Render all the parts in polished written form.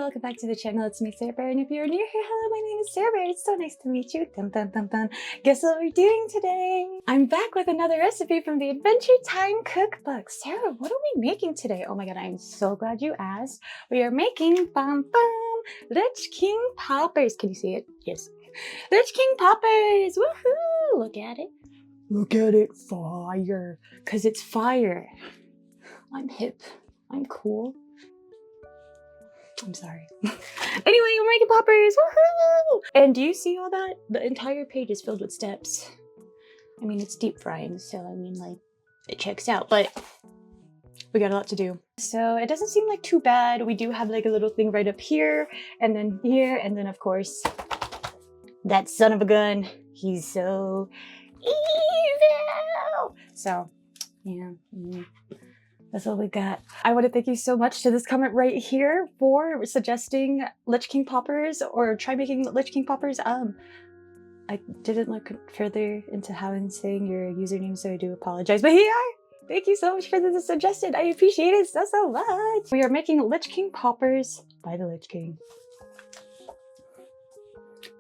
welcome back to the channel. It's me, searbear, and if you're new here, hello, my name is searbear. It's so nice to meet you. Dun dun dun dun. Guess what we're doing today? I'm back with another recipe from the Adventure Time Cookbook. Sarah, what are we making today? Oh my god, I'm so glad you asked. We are making Lich King poppers. Can you see it? Yes. Lich King poppers! Woohoo! Look at it. Look at it. Fire. Because it's fire. I'm hip. I'm cool. I'm sorry. Anyway, we're making poppers! Woohoo! And do you see all that? The entire page is filled with steps. I mean, it's deep frying, so I mean, like, it checks out, but we got a lot to do. So it doesn't seem like too bad. We do have like a little thing right up here, and then here, and then of course, that son of a gun. He's so evil! So, yeah. That's all we got. I want to thank you so much to this comment right here for suggesting Lich King poppers or try making Lich King poppers. I didn't look further into how I'm saying your username, so I do apologize. But here you are! Thank you so much for the suggestion. I appreciate it so much. We are making Lich King poppers by the Lich King.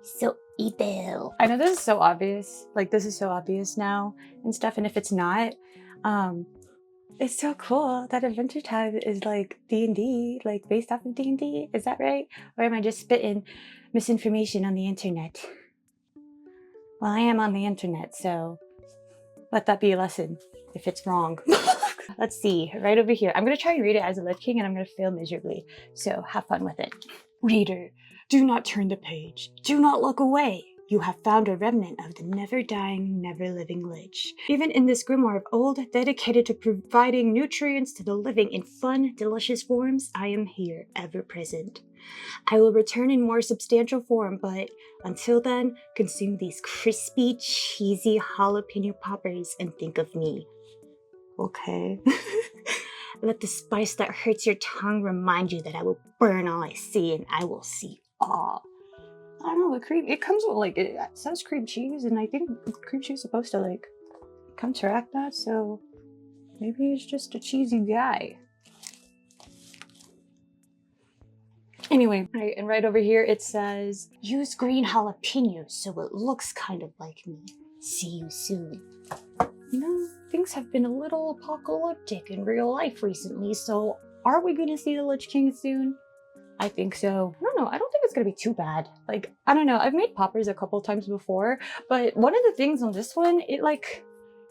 So evil. I know this is so obvious. Like, this is so obvious now and stuff. And if it's not, it's so cool that Adventure Time is like D&D, like based off of D&D. Is that right? Or am I just spitting misinformation on the internet? Well, I am on the internet, so let that be a lesson if it's wrong. Let's see, right over here. I'm going to try and read it as a Lich King, and I'm going to fail miserably. So have fun with it. Reader, do not turn the page. Do not look away. You have found a remnant of the never-dying, never-living Lich. Even in this grimoire of old, dedicated to providing nutrients to the living in fun, delicious forms, I am here, ever present. I will return in more substantial form, but until then, consume these crispy, cheesy jalapeno poppers and think of me. Okay. Let the spice that hurts your tongue remind you that I will burn all I see and I will see all. I don't know, the cream, it comes with like, it says cream cheese, and I think cream cheese is supposed to like counteract that, so maybe it's just a cheesy guy. Anyway, right, and right over here it says, use green jalapenos so it looks kind of like me. See you soon. You know, things have been a little apocalyptic in real life recently, so are we gonna see the Lich King soon? I think so. I don't know. I don't think it's gonna be too bad. Like, I don't know. I've made poppers a couple times before, but one of the things on this one, it like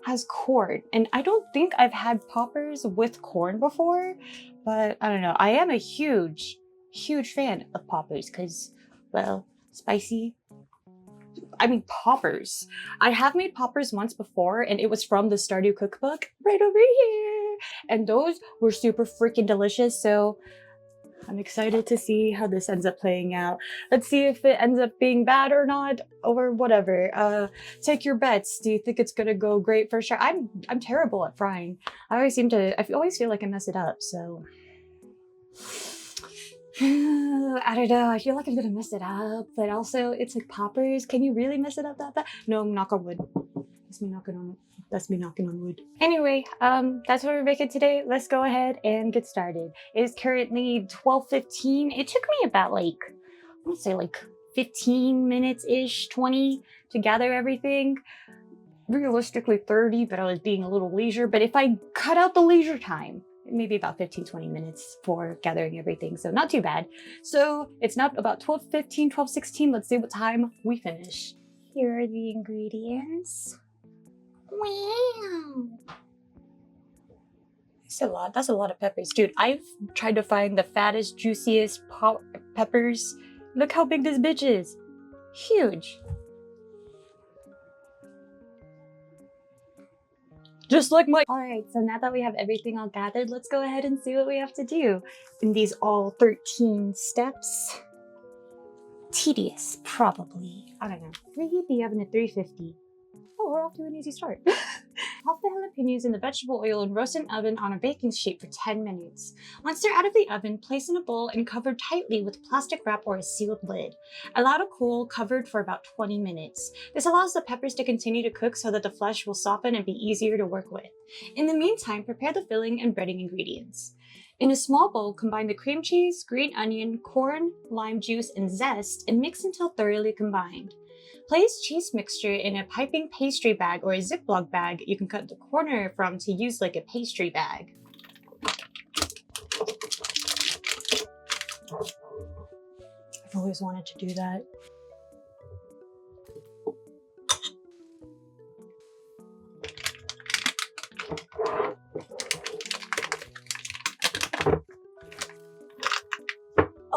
has corn. And I don't think I've had poppers with corn before, but I don't know. I am a huge fan of poppers because, well, spicy. I mean, poppers. I have made poppers once before, and it was from the Stardew cookbook right over here. And those were super freaking delicious, so I'm excited to see how this ends up playing out. Let's see if it ends up being bad or not, or whatever. Take your bets. Do you think it's gonna go great for sure? I'm terrible at frying. I always feel like I mess it up, so. I don't know, I feel like I'm gonna mess it up, but also it's like poppers. Can you really mess it up that bad? No, knock on wood. That's me knocking on it. That's me knocking on wood. Anyway, that's what we're making today. Let's go ahead and get started. It is currently 12:15. It took me about like, I want to say like 15 minutes-ish, 20 to gather everything. Realistically 30, but I was being a little leisure. But if I cut out the leisure time, maybe about 15-20 minutes for gathering everything, so not too bad. So it's now about 12:15, 12:16. Let's see what time we finish. Here are the ingredients. Wow. That's a lot of peppers. Dude, I've tried to find the fattest, juiciest peppers. Look how big this bitch is. Huge. Just like my— Alright, so now that we have everything all gathered, let's go ahead and see what we have to do. In these all 13 steps. Tedious, probably. I don't know. Reheat the oven at 350. Oh, we're off to an easy start. Pop the jalapenos in the vegetable oil and roast in oven on a baking sheet for 10 minutes. Once they're out of the oven, place in a bowl and cover tightly with plastic wrap or a sealed lid. Allow to cool, covered for about 20 minutes. This allows the peppers to continue to cook so that the flesh will soften and be easier to work with. In the meantime, prepare the filling and breading ingredients. In a small bowl, combine the cream cheese, green onion, corn, lime juice, and zest, and mix until thoroughly combined. Place cheese mixture in a piping pastry bag or a Ziploc bag you can cut the corner from to use like a pastry bag. I've always wanted to do that.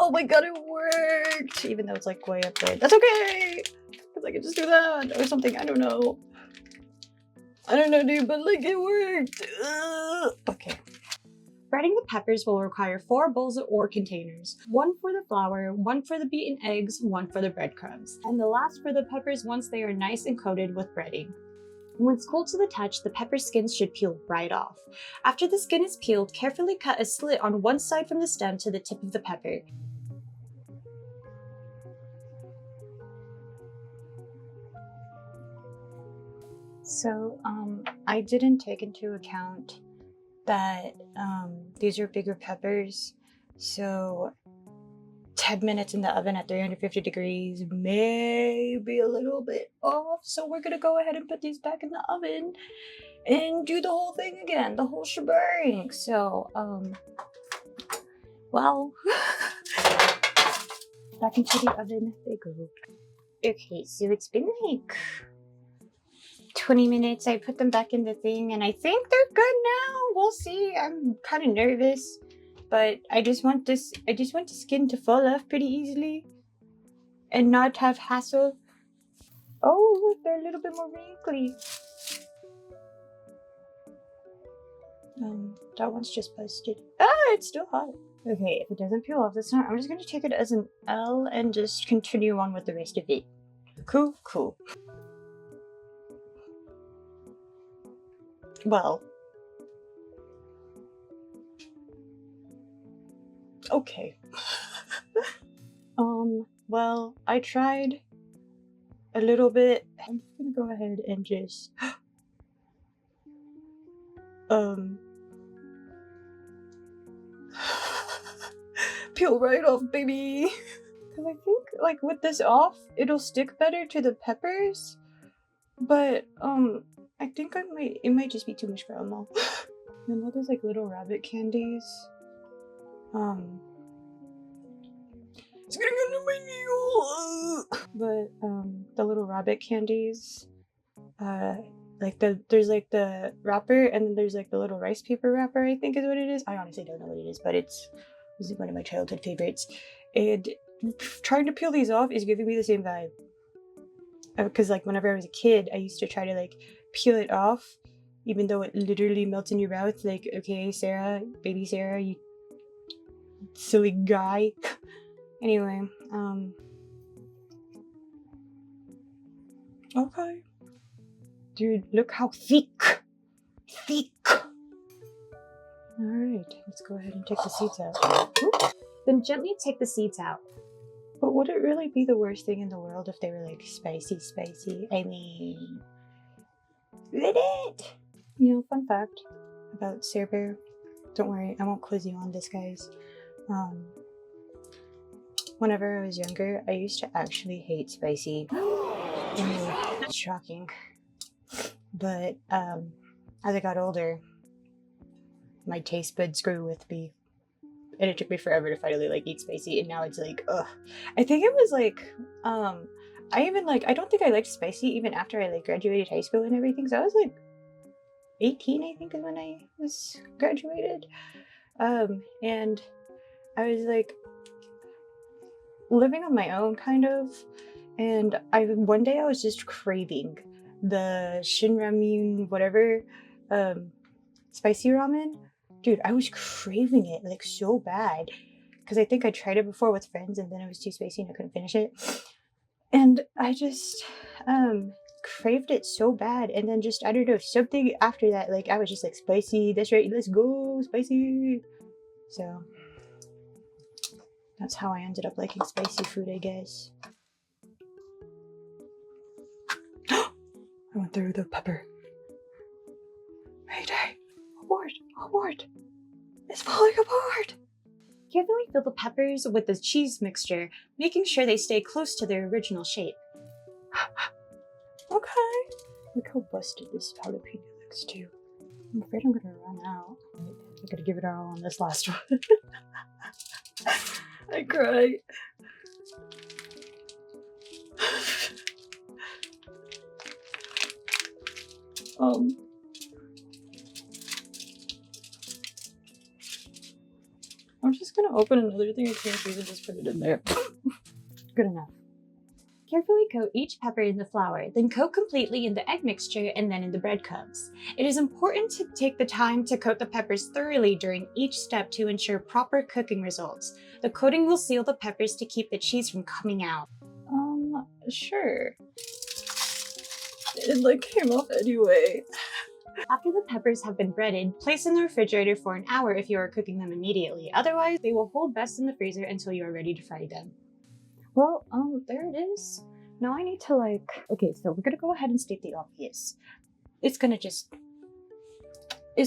Oh my god, it worked! Even though it's like way up there. That's okay! Because I can just do that or something, I don't know. I don't know, dude, but like it worked! Okay. Breading the peppers will require 4 bowls or containers. 1 for the flour, 1 for the beaten eggs, 1 for the breadcrumbs. And the last for the peppers once they are nice and coated with breading. Once cooled to the touch, the pepper skins should peel right off. After the skin is peeled, carefully cut a slit on one side from the stem to the tip of the pepper. So, I didn't take into account that these are bigger peppers, so 10 minutes in the oven at 350 degrees may be a little bit off, so we're gonna go ahead and put these back in the oven and do the whole thing again, the whole shebang. So, well, back into the oven they go. Okay, so it's been like 20 minutes. I put them back in the thing and I think they're good now. We'll see. I'm kind of nervous, but I just want the skin to fall off pretty easily and not have hassle. Oh, look, they're a little bit more wrinkly. That one's just busted. Ah, it's still hot. Okay, if it doesn't peel off this time, I'm just gonna take it as an L and just continue on with the rest of it. Cool, cool. Well, okay. Well, I tried a little bit. I'm just gonna go ahead and just peel right off, baby. Because I think like with this off, it'll stick better to the peppers. But I think it might just be too much for Elmo. You know, there's like little rabbit candies. It's getting under my nail. But the little rabbit candies, like there's like the wrapper and then there's like the little rice paper wrapper, I think is what it is. I honestly don't know what it is, but this is one of my childhood favorites. And trying to peel these off is giving me the same vibe. Because like whenever I was a kid, I used to try to like peel it off, even though it literally melts in your mouth. Like, okay, Sarah, baby Sarah, you silly guy. Anyway, okay. Dude, look how thick! Thick! Alright, let's go ahead and take the seeds out. Oops. Then gently take the seeds out. But would it really be the worst thing in the world if they were like spicy? I mean, would it? You know, fun fact about searbear. Don't worry, I won't quiz you on this, guys. Whenever I was younger, I used to actually hate spicy. It's shocking. But as I got older, my taste buds grew with me. And it took me forever to finally like eat spicy, and now it's like, ugh. I think it was like, I don't think I liked spicy even after I like graduated high school and everything. So I was like 18, I think, is when I was graduated. And I was like living on my own kind of, and one day I was just craving the shin ramen, whatever, spicy ramen. Dude, I was craving it like so bad because I think I tried it before with friends and then it was too spicy and I couldn't finish it. And I just craved it so bad, and then just, I don't know, something after that, like I was just like, spicy, that's right, let's go, spicy. So that's how I ended up liking spicy food, I guess. I went through the pepper. Mayday. Abort! Abort! It's falling apart! Carefully fill the peppers with the cheese mixture, making sure they stay close to their original shape. Okay. Look how busted this jalapeno looks too. I'm afraid I'm gonna run out. I'm gonna give it our all on this last one. I cry. I'm just gonna open another thing of cream cheese and just put it in there. Good enough. Carefully coat each pepper in the flour, then coat completely in the egg mixture and then in the breadcrumbs. It is important to take the time to coat the peppers thoroughly during each step to ensure proper cooking results. The coating will seal the peppers to keep the cheese from coming out. Sure. It came off anyway. After the peppers have been breaded, place in the refrigerator for an hour if you are cooking them immediately. Otherwise, they will hold best in the freezer until you are ready to fry them. Well, there it is. Now I need to okay, so we're gonna go ahead and state the obvious. It's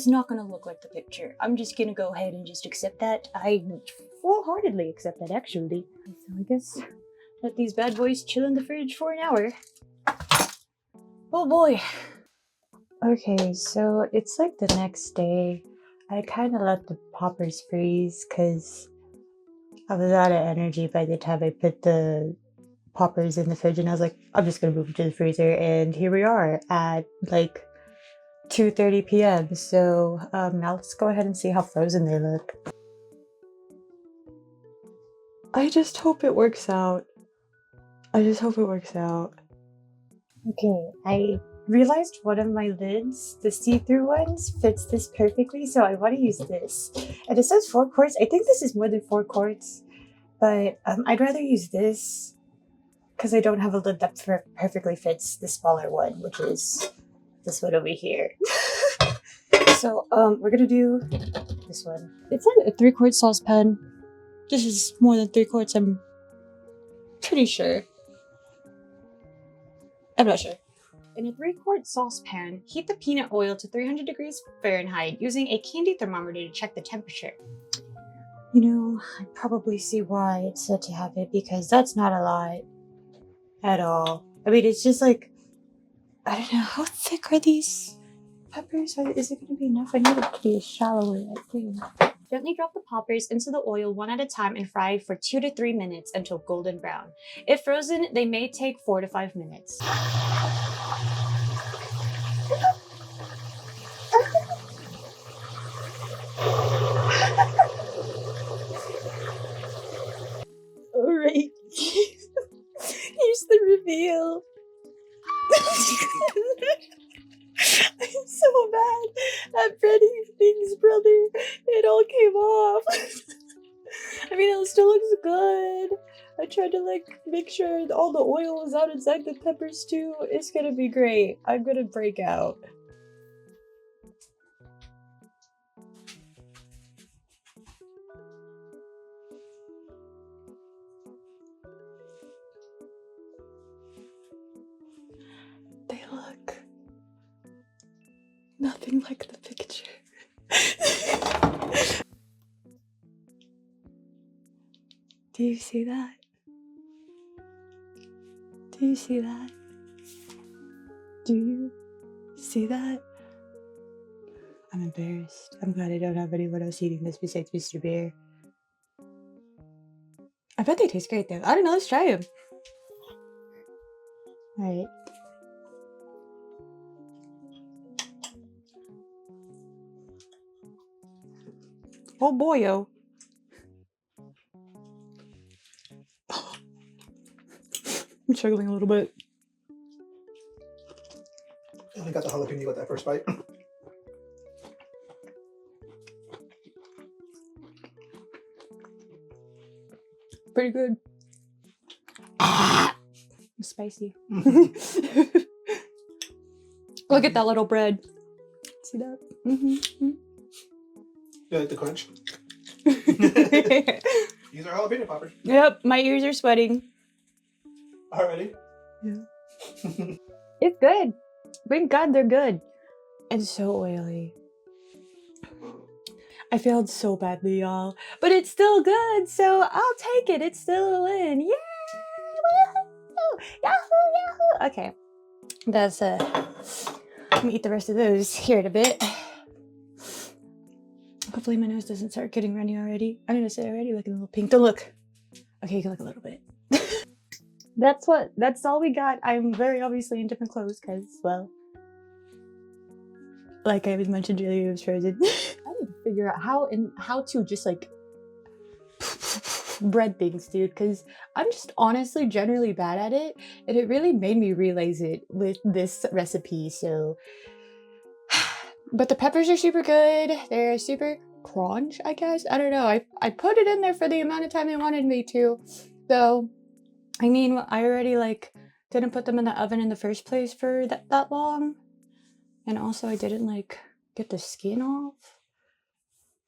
not gonna look like the picture. I'm just gonna go ahead and just accept that. I full-heartedly accept that, actually. So I guess let these bad boys chill in the fridge for an hour. Oh boy. Okay, so it's like the next day. I kind of let the poppers freeze because I was out of energy by the time I put the poppers in the fridge, and I was like, I'm just gonna move them to the freezer, and here we are at 2:30 p.m. So now let's go ahead and see how frozen they look. I just hope it works out. Okay, I realized one of my lids, the see-through ones, fits this perfectly, so I want to use this. And it says 4 quarts. I think this is more than 4 quarts, but I'd rather use this because I don't have a lid that perfectly fits the smaller one, which is this one over here. So we're gonna do this one. It's a 3-quart saucepan. This is more than 3 quarts, I'm pretty sure. I'm not sure. In a 3-quart saucepan, heat the peanut oil to 300 degrees Fahrenheit using a candy thermometer to check the temperature. You know, I probably see why it's said to have it, because that's not a lot at all. I mean, it's just I don't know, how thick are these peppers? Is it going to be enough? I need it to be shallower, I think. Gently drop the poppers into the oil one at a time and fry for 2 to 3 minutes until golden brown. If frozen, they may take 4 to 5 minutes. Alright. Here's the reveal. I'm so bad at breading things, brother. It all came off. I mean, it still looks good. I tried to make sure all the oil was out inside the peppers too. It's gonna be great. I'm gonna break out. They look nothing like the picture. Do you see that? Do you see that? Do you see that? I'm embarrassed. I'm glad I don't have anyone else eating this besides Mr. Bear. I bet they taste great though. I don't know, let's try them. Alright. Oh boyo. I'm struggling a little bit. I only got the jalapeno with that first bite. Pretty good. It's spicy. Look at that little bread. See that? Mm-hmm. You like the crunch? These are jalapeno poppers. Yep, my ears are sweating. Already? Yeah. It's good. Thank God they're good. It's so oily. I failed so badly, y'all. But it's still good, so I'll take it. It's still a win. Yay! Woohoo! Yahoo! Yahoo! Okay. That's I'm gonna eat the rest of those here in a bit. Hopefully my nose doesn't start getting runny already. I'm gonna say already looking a little pink. Don't look. Okay, you can look a little bit. That's all we got. I'm very obviously in different clothes because, well, like I was mentioned earlier, it was frozen. I need to figure out how to just like bread things, dude, because I'm just honestly generally bad at it, and it really made me realize it with this recipe. So, but the peppers are super good. They're super crunch, I guess. I don't know. I put it in there for the amount of time they wanted me to. So, I mean, I already like didn't put them in the oven in the first place for that long, and also I didn't like get the skin off.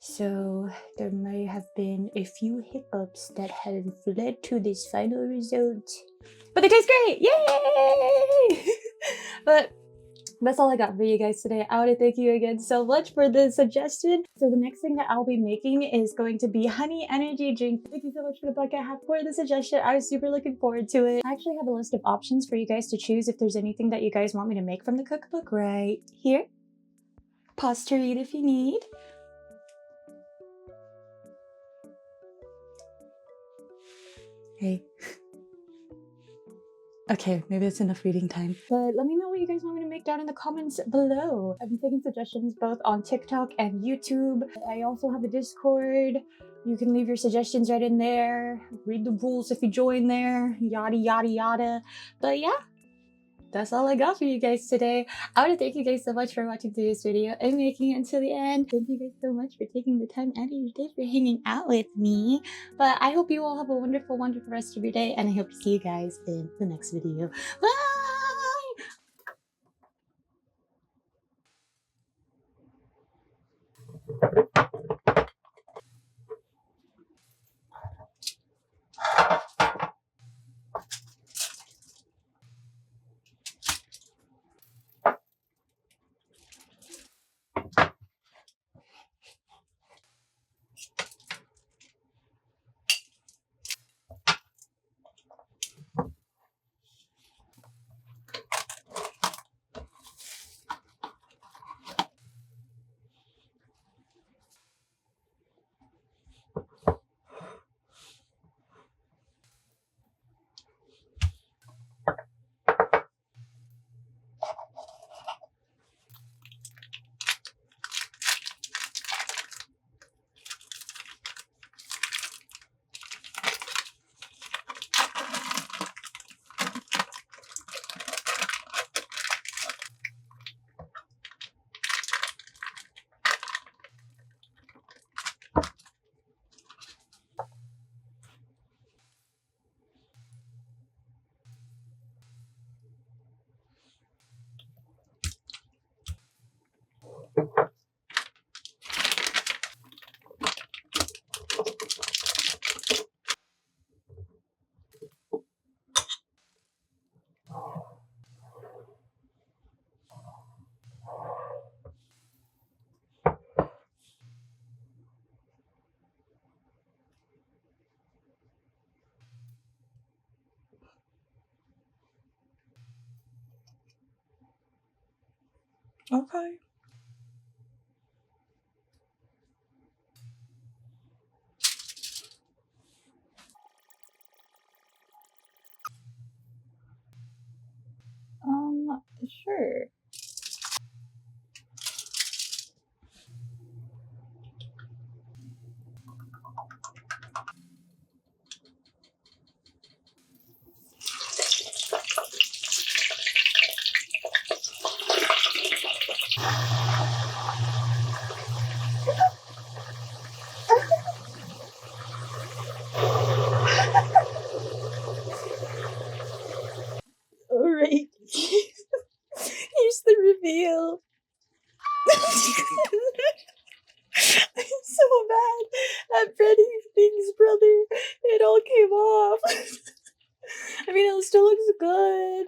So there may have been a few hiccups that have led to this final result. But they taste great! Yay! But that's all I got for you guys today. I want to thank you again so much for the suggestion. So the next thing that I'll be making is going to be honey energy drink. Thank you so much for the bucket hat for the suggestion. I was super looking forward to it. I actually have a list of options for you guys to choose if there's anything that you guys want me to make from the cookbook right here. Pause to read if you need. Hey. Okay, maybe that's enough reading time. But let me know what you guys want me to make down in the comments below. I've been taking suggestions both on TikTok and YouTube. I also have a Discord. You can leave your suggestions right in there. Read the rules if you join there. Yada, yada, yada. But yeah, that's all I got for you guys today. I want to thank you guys so much for watching today's video and making it until the end. Thank you guys so much for taking the time out of your day for hanging out with me. But I hope you all have a wonderful, wonderful rest of your day, and I hope to see you guys in the next video. Bye! Okay. Sure. All right. Here's the reveal. I'm so bad at Freddy's things, brother. It all came off. I mean, it still looks good.